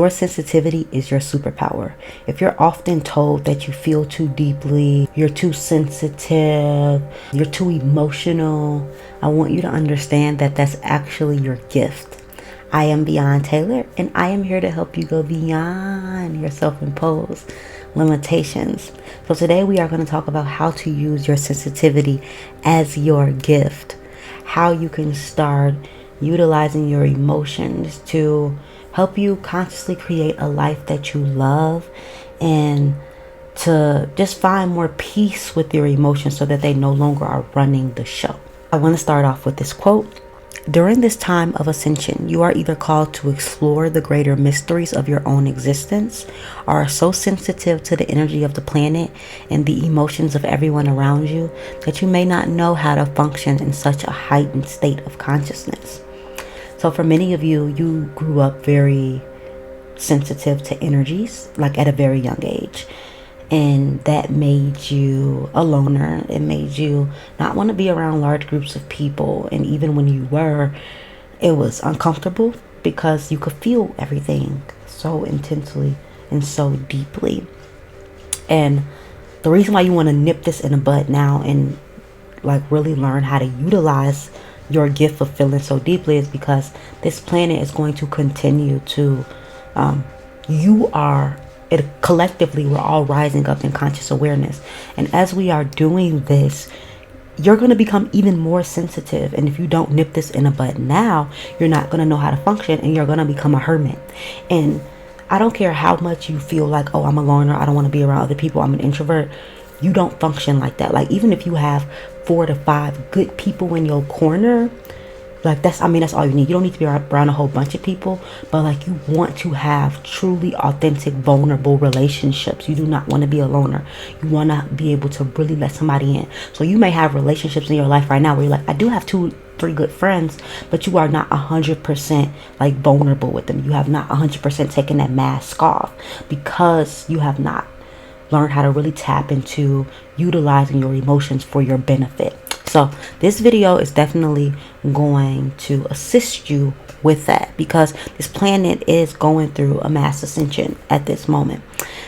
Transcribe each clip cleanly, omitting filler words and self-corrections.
Your sensitivity is your superpower. If you're often told that you feel too deeply, you're too sensitive, you're too emotional, I want you to understand that that's actually your gift. I am Beyond Taylor, and I am here to help you go beyond your self-imposed limitations. So today we are going to talk about how to use your sensitivity as your gift, how you can start utilizing your emotions to help you consciously create a life that you love, and to just find more peace with your emotions so that they no longer are running the show. I want to start off with this quote. During this time of ascension, you are either called to explore the greater mysteries of your own existence, or are so sensitive to the energy of the planet and the emotions of everyone around you that you may not know how to function in such a heightened state of consciousness. So for many of you, you grew up very sensitive to energies, like at a very young age. And that made you a loner. It made you not want to be around large groups of people. And even when you were, it was uncomfortable because you could feel everything so intensely and so deeply. And the reason why you want to nip this in the bud now and like really learn how to utilize your gift of feeling so deeply is because this planet is going to continue to collectively, we're all rising up in conscious awareness, and as we are doing this, you're going to become even more sensitive. And if you don't nip this in the bud now, you're not going to know how to function, and you're going to become a hermit. And I don't care how much you feel like, oh, I'm a loner, I don't want to be around other people, I'm an introvert. You don't function like that. Like, even if you have 4 to 5 good people in your corner, like that's all you need. You don't need to be around a whole bunch of people, but like you want to have truly authentic, vulnerable relationships. You do not want to be a loner. You want to be able to really let somebody in. So you may have relationships in your life right now where you're like, I do have 2-3 good friends, but you are not 100% like vulnerable with them. You have not 100% taken that mask off because you have not learned how to really tap into utilizing your emotions for your benefit. So this video is definitely going to assist you with that, because this planet is going through a mass ascension at this moment.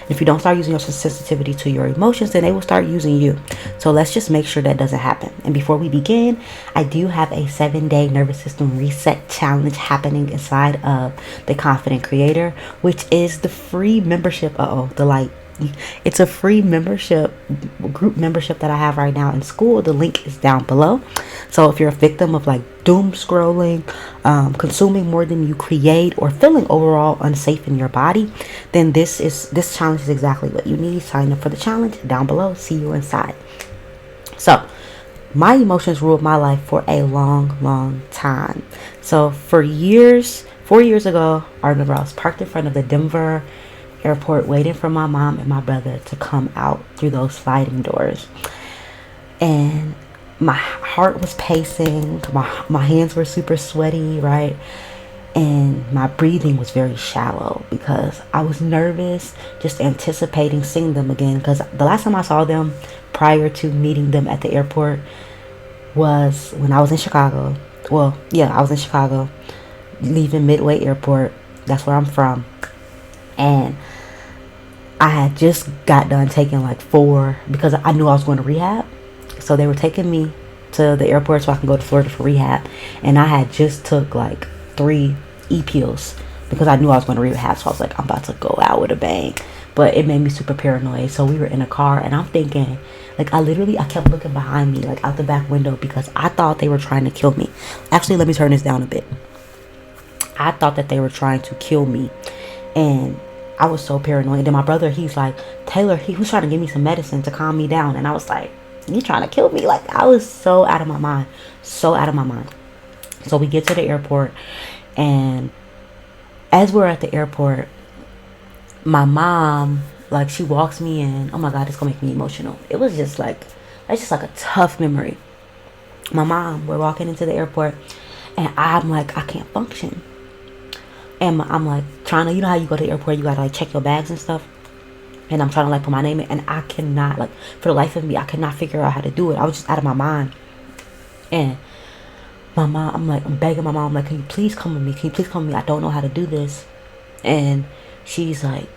If you don't start using your sensitivity to your emotions, then they will start using you. So let's just make sure that doesn't happen. And before we begin, I do have a 7-day nervous system reset challenge happening inside of the Confident Creator, which is the free membership. The light. It's a free membership, group membership that I have right now in school. The link is down below. So if you're a victim of like doom scrolling, consuming more than you create, or feeling overall unsafe in your body, then this challenge is exactly what you need. Sign up for the challenge down below. See you inside. So my emotions ruled my life for a long time. So for years, 4 years ago, I remember I was parked in front of the Denver airport waiting for my mom and my brother to come out through those sliding doors, and my heart was pacing, my hands were super sweaty, right? And my breathing was very shallow because I was nervous, just anticipating seeing them again, because the last time I saw them prior to meeting them at the airport was when I was in Chicago. I was in Chicago, leaving Midway Airport. That's where I'm from. And I had just got done taking like 4, because I knew I was going to rehab. So they were taking me to the airport so I can go to Florida for rehab. And I had just took like 3 e-pills because I knew I was going to rehab. So I was like, I'm about to go out with a bang. But it made me super paranoid. So we were in a car, and I'm thinking, like, I kept looking behind me, like out the back window, because I thought they were trying to kill me. Actually, let me turn this down a bit. I thought that they were trying to kill me. And I was so paranoid. And then my brother, he's like, Taylor, he was trying to give me some medicine to calm me down. And I was like, you trying to kill me? Like, I was so out of my mind. So we get to the airport, and as we're at the airport, my mom, like, she walks me in. Oh my God, it's gonna make me emotional. It was just like, it's just like a tough memory. My mom, we're walking into the airport, and I'm like, I can't function. And I'm like trying to, you know how you go to the airport, you gotta like check your bags and stuff. And I'm trying to like put my name in, and I cannot, like, for the life of me, I cannot figure out how to do it. I was just out of my mind. And my mom, I'm begging my mom, like, can you please come with me? Can you please come with me? I don't know how to do this. And she's like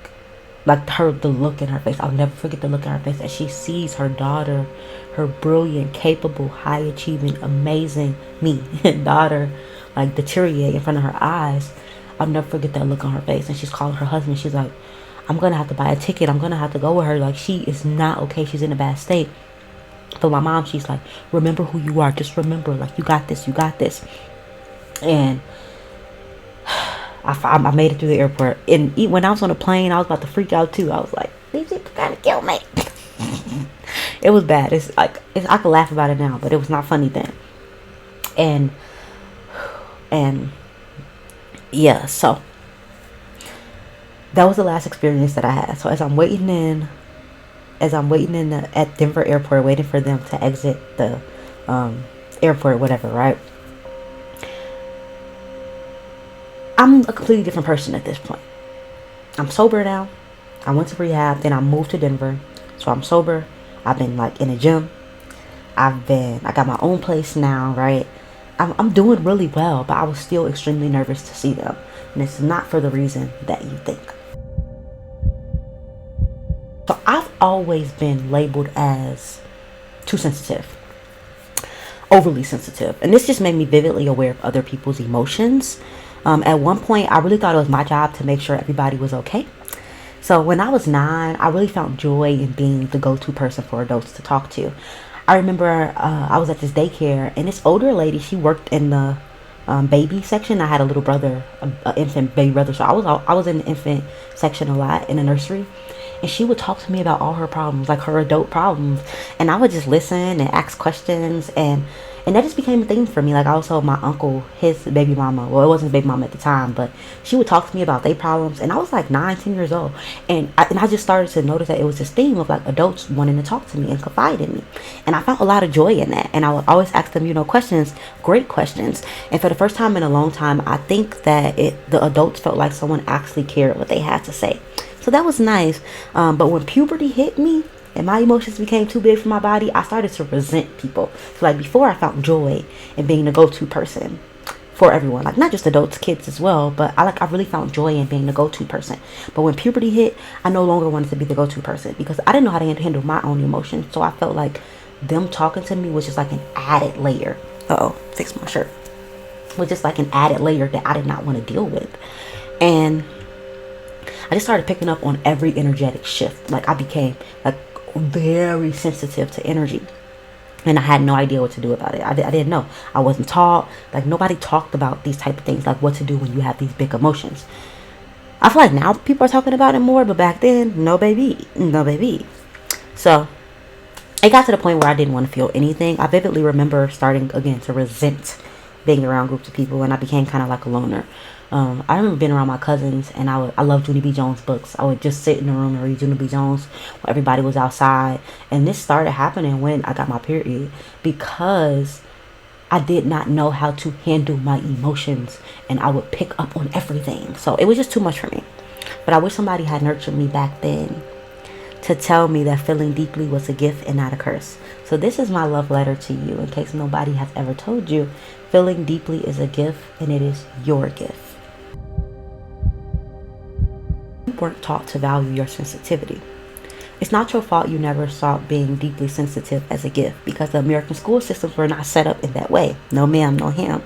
the look in her face. I'll never forget the look in her face as she sees her daughter, her brilliant, capable, high achieving, amazing me daughter, like deteriorate in front of her eyes. I'll never forget that look on her face. And she's calling her husband. She's like, I'm gonna have to buy a ticket. I'm gonna have to go with her. Like, she is not okay. She's in a bad state. But my mom, she's like, remember who you are. Just remember, like, you got this. You got this. And I made it through the airport. And when I was on the plane, I was about to freak out too. I was like, these people trying to kill me. It was bad. I could laugh about it now, but it was not funny then. And yeah, so that was the last experience that I had. So as I'm waiting at Denver airport, waiting for them to exit the airport or whatever, right? I'm a completely different person at this point. I'm sober now. I went to rehab, then I moved to Denver. So I'm sober. I've been like in a gym. I got my own place now, right? I'm doing really well, but I was still extremely nervous to see them. And it's not for the reason that you think. So I've always been labeled as too sensitive, overly sensitive. And this just made me vividly aware of other people's emotions. At one point, I really thought it was my job to make sure everybody was okay. So when I was 9, I really found joy in being the go-to person for adults to talk to. I remember I was at this daycare, and this older lady, she worked in the baby section. I had a little brother, an infant baby brother, so I was in the infant section a lot in the nursery. And she would talk to me about all her problems, like her adult problems. And I would just listen and ask questions. And that just became a thing for me. Like, also my uncle, his baby mama, well, it wasn't his baby mama at the time, but she would talk to me about their problems. And I was like 9, 10 years old. And I just started to notice that it was this theme of like adults wanting to talk to me and confide in me. And I found a lot of joy in that. And I would always ask them, questions, great questions. And for the first time in a long time, I think that the adults felt like someone actually cared what they had to say. So that was nice. But when puberty hit me and my emotions became too big for my body, I started to resent people. So like before, I found joy in being the go-to person for everyone. Like not just adults, kids as well. But I really found joy in being the go-to person. But when puberty hit, I no longer wanted to be the go-to person because I didn't know how to handle my own emotions. So I felt like them talking to me was just like an added layer. Fix my shirt. Was just like an added layer that I did not want to deal with. And I just started picking up on every energetic shift. Like I became like very sensitive to energy. And I had no idea what to do about it. I didn't know. I wasn't taught. Like nobody talked about these type of things. Like what to do when you have these big emotions. I feel like now people are talking about it more. But back then, no baby. No baby. So it got to the point where I didn't want to feel anything. I vividly remember starting again to resent being around groups of people. And I became kind of like a loner. I remember being around my cousins, and I loved Junie B. Jones books. I would just sit in the room and read Junie B. Jones while everybody was outside. And this started happening when I got my period because I did not know how to handle my emotions, and I would pick up on everything. So it was just too much for me. But I wish somebody had nurtured me back then to tell me that feeling deeply was a gift and not a curse. So this is my love letter to you, in case nobody has ever told you. Feeling deeply is a gift, and it is your gift. You weren't taught to value your sensitivity. It's not your fault you never saw being deeply sensitive as a gift, because the American school systems were not set up in that way. No ma'am, no ham.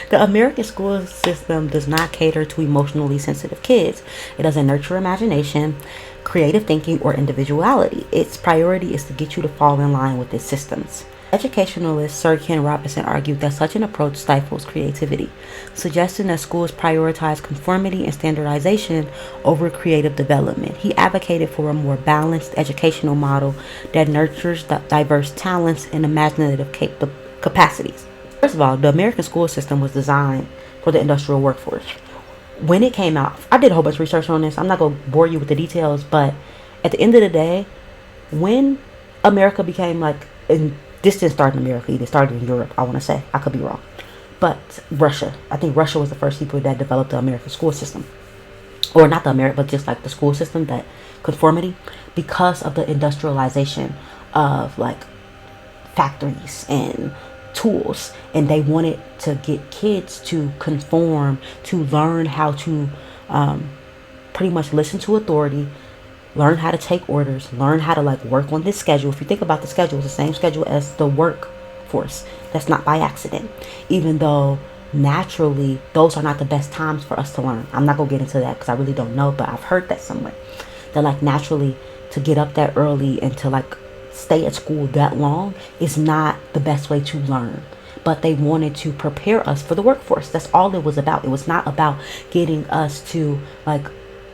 The American school system does not cater to emotionally sensitive kids. It doesn't nurture imagination, creative thinking, or individuality. Its priority is to get you to fall in line with its systems. Educationalist Sir Ken Robinson argued that such an approach stifles creativity, suggesting that schools prioritize conformity and standardization over creative development. He advocated for a more balanced educational model that nurtures diverse talents and imaginative capacities. First of all, the American school system was designed for the industrial workforce. When it came out, I did a whole bunch of research on this. I'm not going to bore you with the details, but at the end of the day, when America became this didn't start in America, it started in Europe, I want to say. I could be wrong. But Russia, I think Russia was the first people that developed the American school system. Or not the American, but just like the school system, that conformity, because of the industrialization of like factories and tools. And they wanted to get kids to conform, to learn how to pretty much listen to authority, learn how to take orders, learn how to like work on this schedule. If you think about the schedule, it's the same schedule as the workforce. That's not by accident, even though naturally those are not the best times for us to learn. I'm not gonna get into that because I really don't know, but I've heard that somewhere, that like naturally to get up that early and to like stay at school that long is not the best way to learn. But they wanted to prepare us for the workforce. That's all it was about. It was not about getting us to like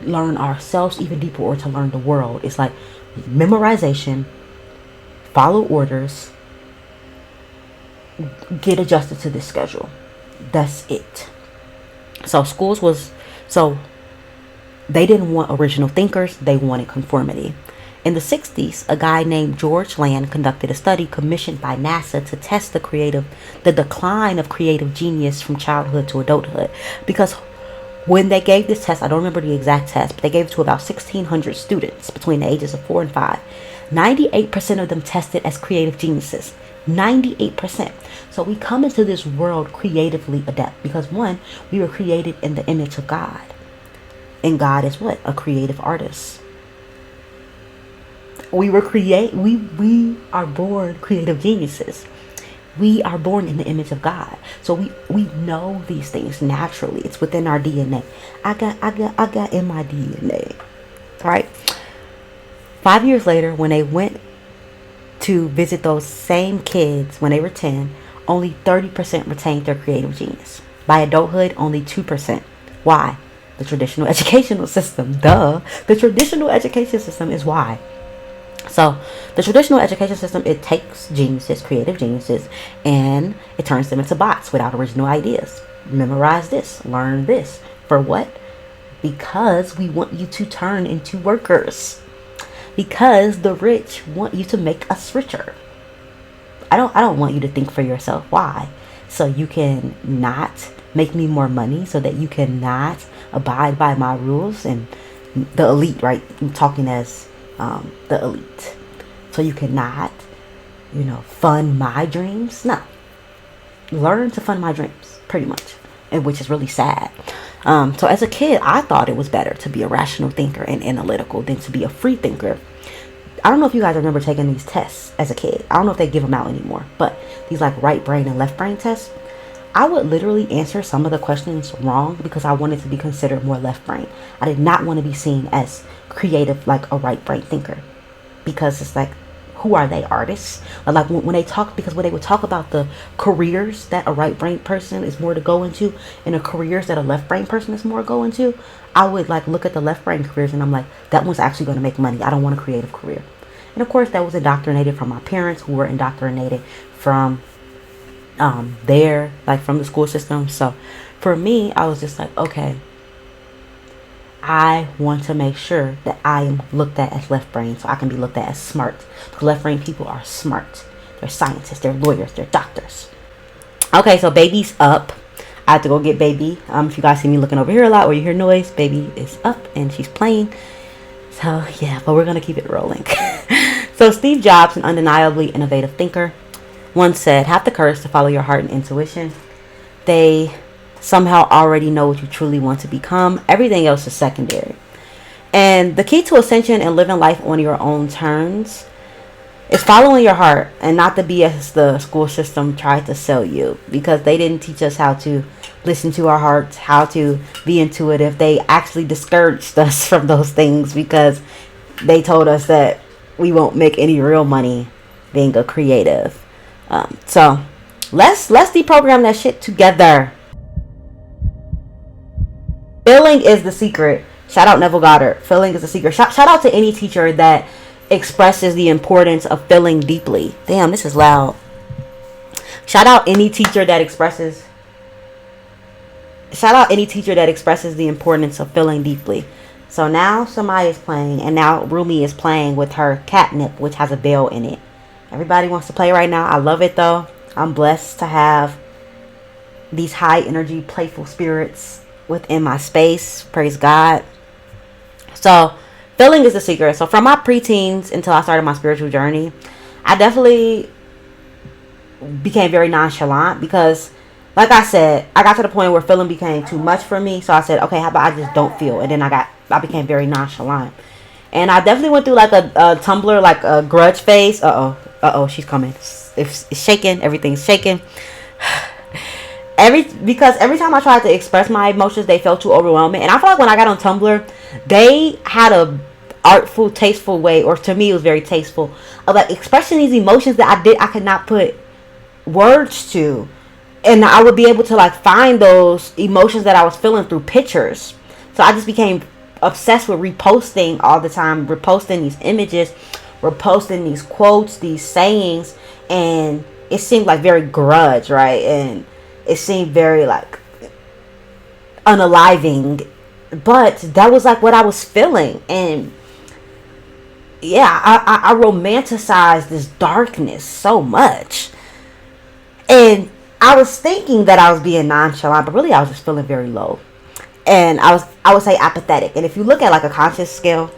learn ourselves even deeper or to learn the world. It's like memorization, follow orders, get adjusted to this schedule. That's it. So they didn't want original thinkers, they wanted conformity. In the 60s, a guy named George Land conducted a study commissioned by NASA to test the decline of creative genius from childhood to adulthood. Because when they gave this test, I don't remember the exact test, but they gave it to about 1,600 students between the ages of 4 and 5. 98% of them tested as creative geniuses. 98%. So we come into this world creatively adept because one, we were created in the image of God. And God is what? A creative artist. We are born creative geniuses. We are born in the image of God. So we know these things naturally. It's within our DNA. I got in my DNA. Right? 5 years later, when they went to visit those same kids when they were 10, only 30% retained their creative genius. By adulthood, only 2%. Why? The traditional educational system. Duh. The traditional education system is why. So the traditional education system, it takes geniuses, creative geniuses, and it turns them into bots without original ideas. Memorize this, learn this. For what? Because we want you to turn into workers. Because the rich want you to make us richer. I don't want you to think for yourself. Why? So you can not make me more money, so that you cannot abide by my rules. And the elite, right? I'm talking as the elite. So you cannot, fund my dreams. No. Learn to fund my dreams, pretty much. And which is really sad. So as a kid, I thought it was better to be a rational thinker and analytical than to be a free thinker. I don't know if you guys remember taking these tests as a kid. I don't know if they give them out anymore. But these like right brain and left brain tests, I would literally answer some of the questions wrong because I wanted to be considered more left brain. I did not want to be seen as creative like a right brain thinker. Because it's like, who are they, artists? Like when they talk, because when they would talk about the careers that a right brain person is more to go into and the careers that a left brain person is more to go into, I would like look at the left brain careers and I'm like, that one's actually going to make money. I don't want a creative career. And of course that was indoctrinated from my parents, who were indoctrinated from from the school system. So for me, I was just like, okay, I want to make sure that I am looked at as left brain so I can be looked at as smart. Because left brain people are smart. They're scientists, they're lawyers, they're doctors. Okay, so baby's up. I have to go get baby. If you guys see me looking over here a lot or you hear noise, baby is up and she's playing. So yeah, but we're going to keep it rolling. So Steve Jobs, an undeniably innovative thinker, once said, have the courage to follow your heart and intuition. They somehow already know what you truly want to become. Everything else is secondary. And the key to ascension and living life on your own terms is following your heart and not the BS the school system tried to sell you, because they didn't teach us how to listen to our hearts, how to be intuitive. They actually discouraged us from those things because they told us that we won't make any real money being a creative. So let's deprogram that shit together. Feeling is the secret. Shout out Neville Goddard. Feeling is the secret. Shout out to any teacher that expresses the importance of feeling deeply. Damn, this is loud. Shout out any teacher that expresses the importance of feeling deeply. So now Samaya is playing, and now Rumi is playing with her catnip, which has a bell in it. Everybody wants to play right now. I love it though. I'm blessed to have these high energy, playful spirits within my space. Praise God. So feeling is the secret. So from my preteens until I started my spiritual journey, I definitely became very nonchalant because like I said, I got to the point where feeling became too much for me. So I said, okay, how about I just don't feel? And then I became very nonchalant. And I definitely went through like a Tumblr, like a grudge phase. She's coming. It's shaking. Everything's shaking. Because every time I tried to express my emotions, they felt too overwhelming. And I feel like when I got on Tumblr, they had a artful, tasteful way, or to me it was very tasteful, of like expressing these emotions that I could not put words to. And I would be able to like find those emotions that I was feeling through pictures. So I just became obsessed with reposting all the time, reposting these images, reposting these quotes, these sayings, and it seemed like very grudge, right? And it seemed very like unaliving, but that was like what I was feeling. And yeah, I romanticized this darkness so much. And I was thinking that I was being nonchalant, but really I was just feeling very low. And I would say apathetic. And if you look at like a conscious scale,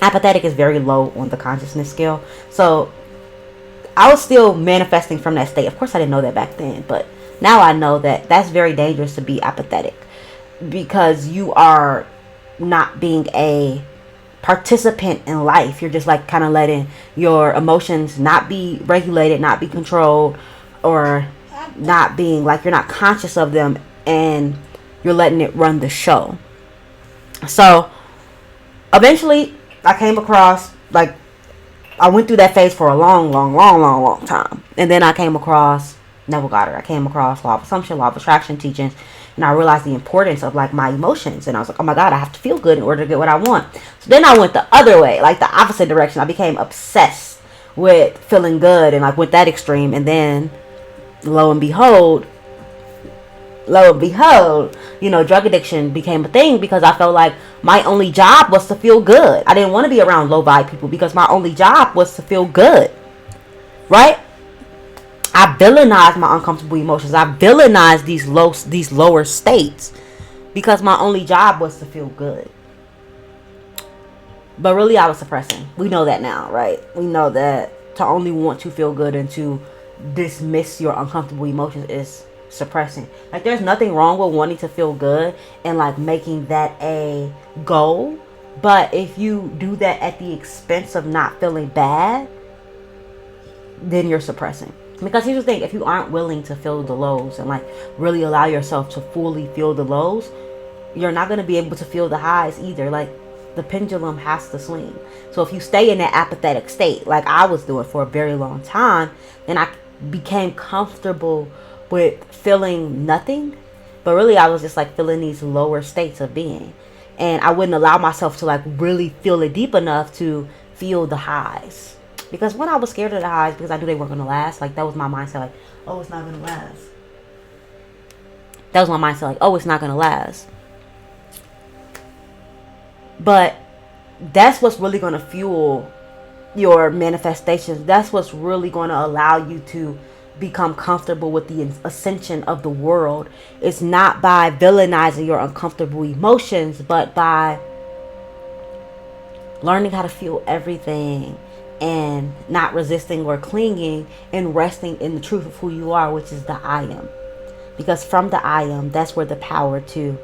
apathetic is very low on the consciousness scale. So I was still manifesting from that state. Of course I didn't know that back then, but now I know that that's very dangerous to be apathetic, because you are not being a participant in life. You're just like kind of letting your emotions not be regulated, not be controlled, or not being like, you're not conscious of them, and you're letting it run the show. So eventually I came across, like, I went through that phase for a long time. And then I came across Neville Goddard. I came across law of assumption, law of attraction teachings. And I realized the importance of like my emotions. And I was like, oh my God, I have to feel good in order to get what I want. So then I went the other way, like the opposite direction. I became obsessed with feeling good and like went that extreme. And then lo and behold, you know, drug addiction became a thing, because I felt like my only job was to feel good. I didn't want to be around low vibe people because my only job was to feel good. Right? I villainized my uncomfortable emotions. I villainized these lower states because my only job was to feel good. But really I was suppressing. We know that now, right? We know that to only want to feel good and to dismiss your uncomfortable emotions is suppressing. Like, there's nothing wrong with wanting to feel good and like making that a goal, but if you do that at the expense of not feeling bad, then you're suppressing. Because here's the thing, if you aren't willing to feel the lows and like really allow yourself to fully feel the lows, you're not going to be able to feel the highs either. Like, the pendulum has to swing. So if you stay in that apathetic state like I was doing for a very long time, then I became comfortable with feeling nothing, but really I was just like feeling these lower states of being, and I wouldn't allow myself to like really feel it deep enough to feel the highs, because when I was scared of the highs, because I knew they weren't gonna last. Like, that was my mindset, like, oh, it's not gonna last. That was my mindset, like, oh, it's not gonna last. But that's what's really gonna fuel your manifestations. That's what's really gonna allow you to become comfortable with the ascension of the world. It's not by villainizing your uncomfortable emotions, but by learning how to feel everything and not resisting or clinging, and resting in the truth of who you are, which is the I am. Because from the I am, that's where the power to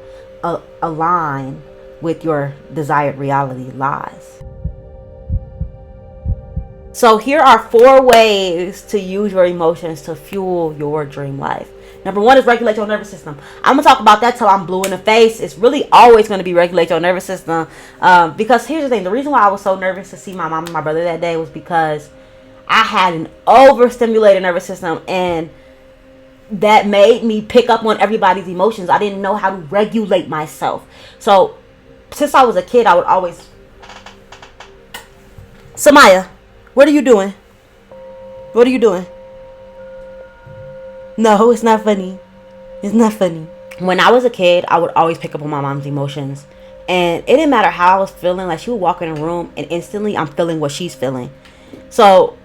align with your desired reality lies. So here are 4 ways to use your emotions to fuel your dream life. Number 1 is regulate your nervous system. I'm going to talk about that till I'm blue in the face. It's really always going to be regulate your nervous system. Because here's the thing. The reason why I was so nervous to see my mom and my brother that day was because I had an overstimulated nervous system, and that made me pick up on everybody's emotions. I didn't know how to regulate myself. So since I was a kid, I would always... Samaya, what are you doing? What are you doing? No, it's not funny. It's not funny. When I was a kid, I would always pick up on my mom's emotions. And it didn't matter how I was feeling. Like, she would walk in a room and instantly I'm feeling what she's feeling. So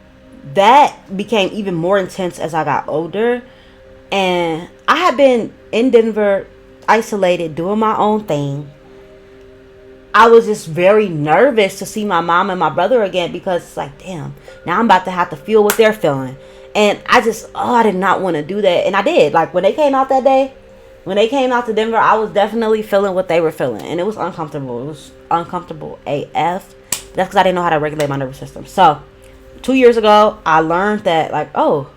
that became even more intense as I got older. And I had been in Denver, isolated, doing my own thing. I was just very nervous to see my mom and my brother again, because it's like, damn, now I'm about to have to feel what they're feeling. And I just, I did not want to do that. And I did. Like, when they came out that day, when they came out to Denver, I was definitely feeling what they were feeling. And it was uncomfortable. It was uncomfortable AF. That's because I didn't know how to regulate my nervous system. So, 2 years ago, I learned that, like, oh,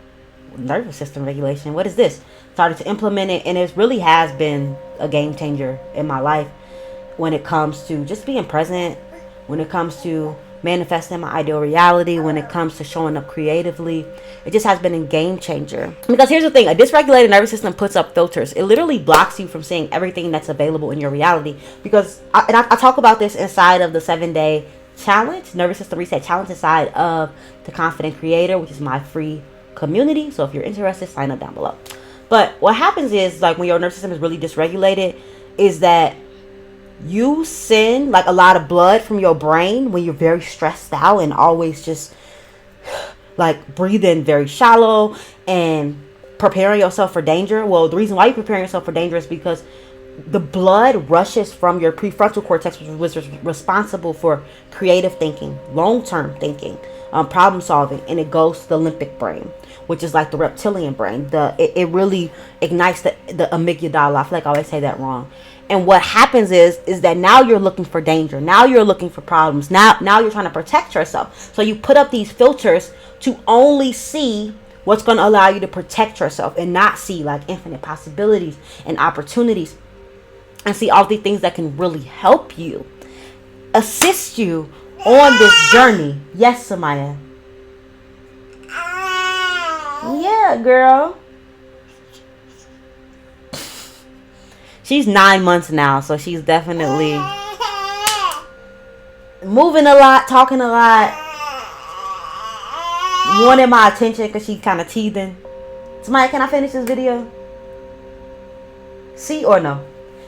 nervous system regulation, what is this? Started to implement it, and it really has been a game changer in my life when it comes to just being present, when it comes to manifesting my ideal reality, when it comes to showing up creatively. It just has been a game changer. Because here's the thing, a dysregulated nervous system puts up filters. It literally blocks you from seeing everything that's available in your reality. Because I talk about this inside of the 7-day challenge, nervous system reset challenge, inside of the Confident Creator, which is my free community. So if you're interested, sign up down below. But what happens is, like, when your nervous system is really dysregulated, is that you send like a lot of blood from your brain when you're very stressed out and always just like breathing very shallow and preparing yourself for danger. Well, the reason why you're preparing yourself for danger is because the blood rushes from your prefrontal cortex, which is responsible for creative thinking, long-term thinking, problem solving, and it goes to the limbic brain, which is like the reptilian brain. It really ignites the amygdala. I feel like I always say that wrong. And what happens is that now you're looking for danger. Now you're looking for problems. Now you're trying to protect yourself. So you put up these filters to only see what's going to allow you to protect yourself and not see like infinite possibilities and opportunities, and see all the things that can really help you, assist you on this journey. Yes, Samaya. Yeah, girl. She's 9 months now, so she's definitely moving a lot, talking a lot, wanting my attention because she's kind of teething. Samaya, can I finish this video? See or no?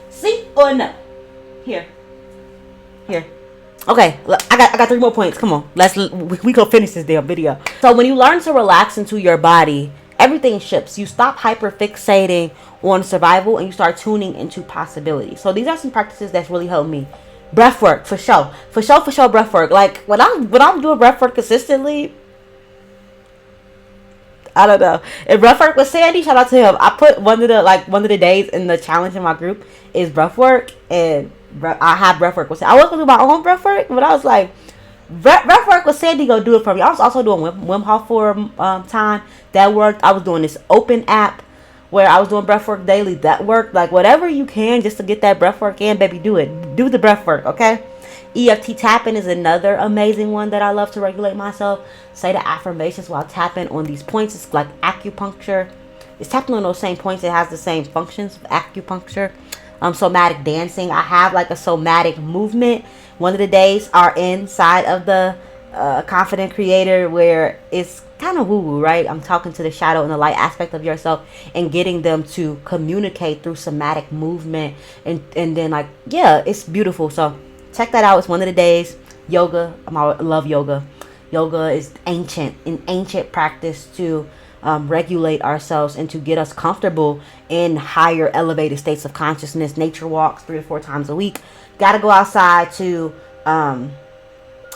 See or no? Here. Okay, look, I got 3 more points. Come on, we go finish this damn video. So when you learn to relax into your body, everything shifts. You stop hyperfixating on survival and you start tuning into possibilities. So these are some practices that's really helped me. Breath work, for sure, breath work. Like when I'm doing breath work consistently, I don't know. And breath work with Sandy, shout out to him. I put one of the days in the challenge in my group is breath work, and I have breath work with Sandy. I was gonna do my own breath work, but I was like, breath work with Sandy go do it for me. I was also doing Wim Hof for time. That worked. I was doing this open app where I was doing breath work daily. That worked. Like whatever you can just to get that breath work in, baby, do it. Do the breath work, okay? EFT tapping is another amazing one that I love to regulate myself. Say the affirmations while tapping on these points. It's like acupuncture. It's tapping on those same points. It has the same functions of acupuncture. Somatic dancing. I have like a somatic movement. One of the days are inside of the Confident Creator, where it's kind of woo-woo, right? I'm talking to the shadow and the light aspect of yourself and getting them to communicate through somatic movement. And then like, yeah, it's beautiful. So check that out. It's one of the days. Yoga. I love yoga. Yoga is an ancient practice to regulate ourselves and to get us comfortable in higher elevated states of consciousness. Nature walks 3 to 4 times a week. Got to go outside to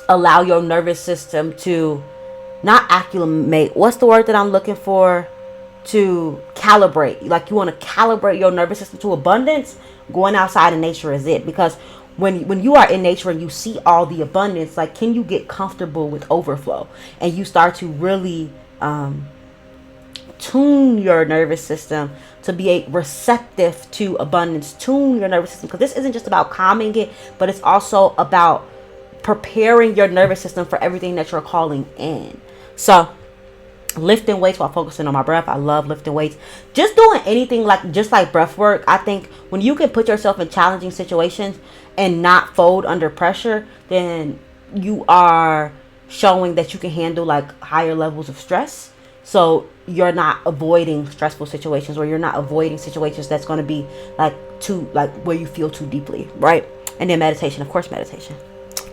allow your nervous system to not acclimate. What's the word that I'm looking for? To calibrate. Like you want to calibrate your nervous system to abundance. Going outside in nature is it. Because when you are in nature and you see all the abundance, like, can you get comfortable with overflow? And you start to really tune your nervous system to be receptive to abundance. Tune your nervous system, because this isn't just about calming it, but it's also about preparing your nervous system for everything that you're calling in. So lifting weights while focusing on my breath. I love lifting weights. Just doing anything just like breath work. I think when you can put yourself in challenging situations and not fold under pressure, then you are showing that you can handle like higher levels of stress. So you're not avoiding stressful situations, or you're not avoiding situations that's going to be where you feel too deeply, right? And then meditation, of course, meditation.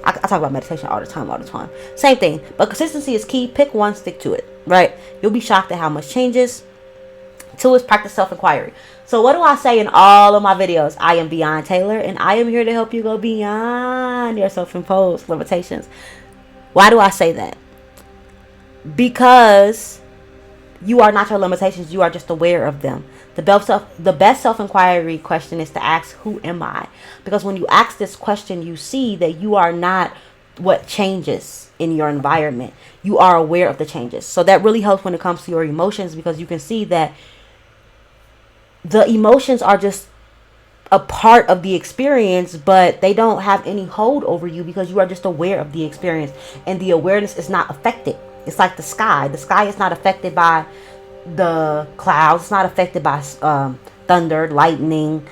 I talk about meditation all the time. Same thing, but consistency is key. Pick one, stick to it, right? You'll be shocked at how much changes. 2 is practice self-inquiry. So what do I say in all of my videos? I am Beyond Taylor, and I am here to help you go beyond your self-imposed limitations. Why do I say that? Because You are not your limitations. You are just aware of them. The best self-inquiry question is to ask, who am I? Because when you ask this question, you see that you are not what changes in your environment. You are aware of the changes. So that really helps when it comes to your emotions, because you can see that the emotions are just a part of the experience, but they don't have any hold over you because you are just aware of the experience, and the awareness is not affected. It's like the sky. The sky is not affected by the clouds. It's not affected by thunder, lightning,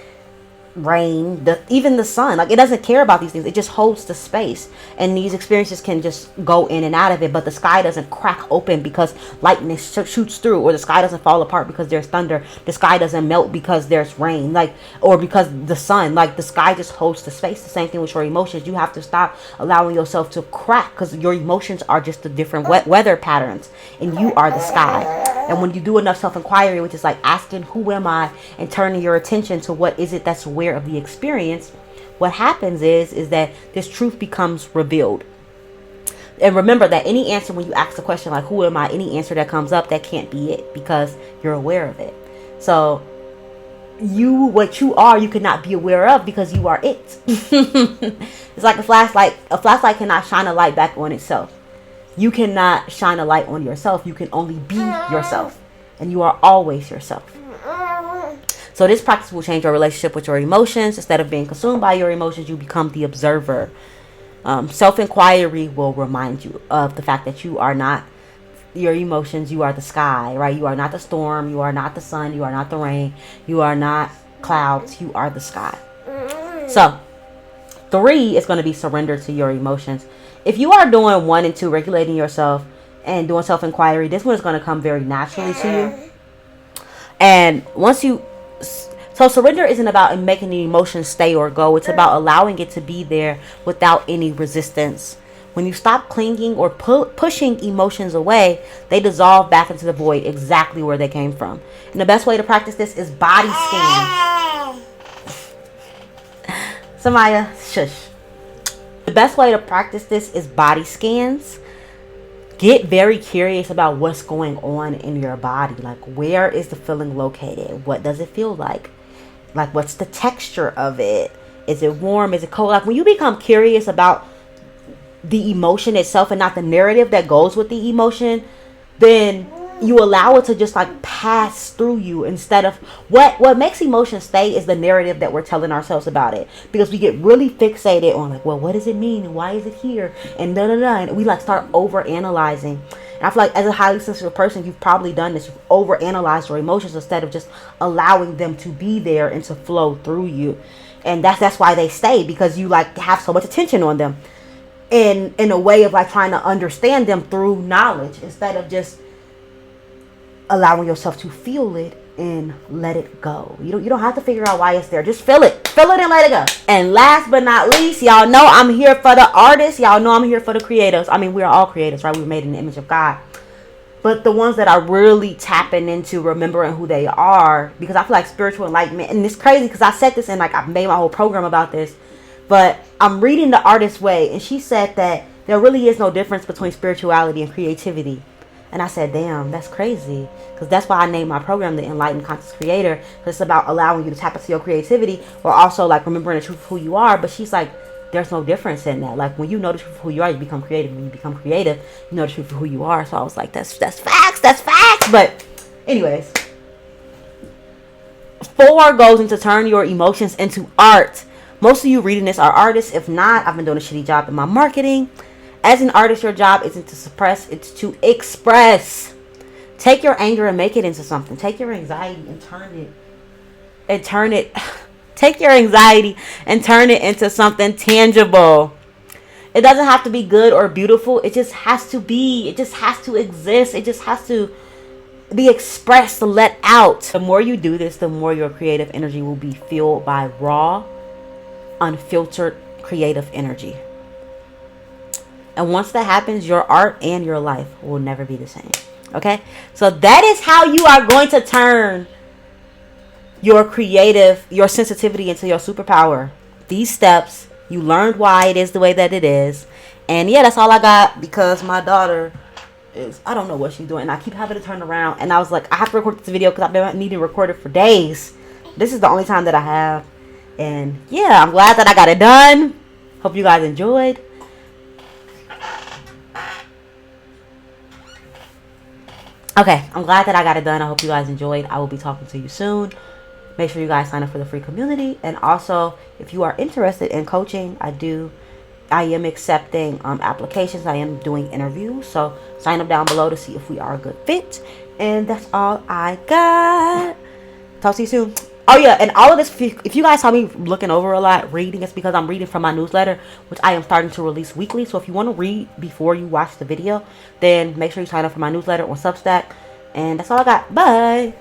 rain, even the sun. Like, it doesn't care about these things. It just holds the space, and these experiences can just go in and out of it. But the sky doesn't crack open because lightning shoots through, or the sky doesn't fall apart because there's thunder. The sky doesn't melt because there's rain, like, or because the sun. Like, the sky just holds the space. The same thing with your emotions. You have to stop allowing yourself to crack, because your emotions are just the different weather patterns, and you are the sky. And when you do enough self-inquiry, which is like asking, who am I, and turning your attention to what is it that's aware of the experience, what happens is that this truth becomes revealed. And remember that any answer, when you ask the question like, who am I, any answer that comes up, that can't be it, because you're aware of it. So what you are, you cannot be aware of, because you are it. It's like a flashlight. A flashlight cannot shine a light back on itself. You cannot shine a light on yourself. You can only be yourself, and you are always yourself. So this practice will change your relationship with your emotions. Instead of being consumed by your emotions, you become the observer. Self-inquiry will remind you of the fact that you are not your emotions. You are the sky, right? You are not the storm. You are not the sun. You are not the rain. You are not clouds. You are the sky. So 3 is going to be surrender to your emotions. If you are doing 1 and 2, regulating yourself and doing self-inquiry, this one is going to come very naturally to you. And so surrender isn't about making the emotion stay or go. It's about allowing it to be there without any resistance. When you stop clinging or pushing emotions away, they dissolve back into the void exactly where they came from. And the best way to practice this is body scans. Samaya, shush. The best way to practice this is body scans. Get very curious about what's going on in your body. Like, where is the feeling located? What does it feel like? Like, what's the texture of it? Is it warm? Is it cold? Like, when you become curious about the emotion itself and not the narrative that goes with the emotion, then you allow it to just like pass through you, instead of what makes emotion stay is the narrative that we're telling ourselves about it, because we get really fixated on like, well, what does it mean, and why is it here, and and we like start over analyzing. And I feel like as a highly sensitive person, you've probably done this. You've over analyzed your emotions instead of just allowing them to be there and to flow through you. And that's why they stay, because you like have so much attention on them in a way of like trying to understand them through knowledge, instead of just allowing yourself to feel it and let it go. You don't have to figure out why it's there. Just feel it and let it go. And last but not least, y'all know I'm here for the artists. Y'all know I'm here for the creatives. I mean, we're all creatives, right? We're made in the image of God. But the ones that are really tapping into remembering who they are, because I feel like spiritual enlightenment, and it's crazy because I said this and like I've made my whole program about this, but I'm reading The Artist's Way, and she said that there really is no difference between spirituality and creativity. And I said, damn, that's crazy. Because that's why I named my program The Enlightened Conscious Creator. Because it's about allowing you to tap into your creativity, or also like remembering the truth of who you are. But she's like, there's no difference in that. Like, when you know the truth of who you are, you become creative. When you become creative, you know the truth of who you are. So I was like, that's facts. But anyways, 4 goes into turn your emotions into art. Most of you reading this are artists. If not, I've been doing a shitty job in my marketing. As an artist, your job isn't to suppress, it's to express. Take your anger and make it into something. Take your anxiety and take your anxiety and turn it into something tangible. It doesn't have to be good or beautiful. It just has to be. It just has to exist. It just has to be expressed, to let out. The more you do this, the more your creative energy will be fueled by raw, unfiltered creative energy. And once that happens, your art and your life will never be the same. Okay? So that is how you are going to turn your sensitivity into your superpower. These steps, you learned why it is the way that it is. And yeah, that's all I got, because my daughter is, I don't know what she's doing. And I keep having to turn around. And I was like, I have to record this video because I've been needing to record it for days. This is the only time that I have. And yeah, I'm glad that I got it done. Hope you guys enjoyed. Okay, I'm glad that I got it done. I hope you guys enjoyed. I will be talking to you soon. Make sure you guys sign up for the free community. And also, if you are interested in coaching, I am accepting applications. I am doing interviews. So sign up down below to see if we are a good fit. And that's all I got. Talk to you soon. Oh yeah, and all of this, if you guys saw me looking over a lot, reading, it's because I'm reading from my newsletter, which I am starting to release weekly. So if you want to read before you watch the video, then make sure you sign up for my newsletter on Substack. And that's all I got. Bye.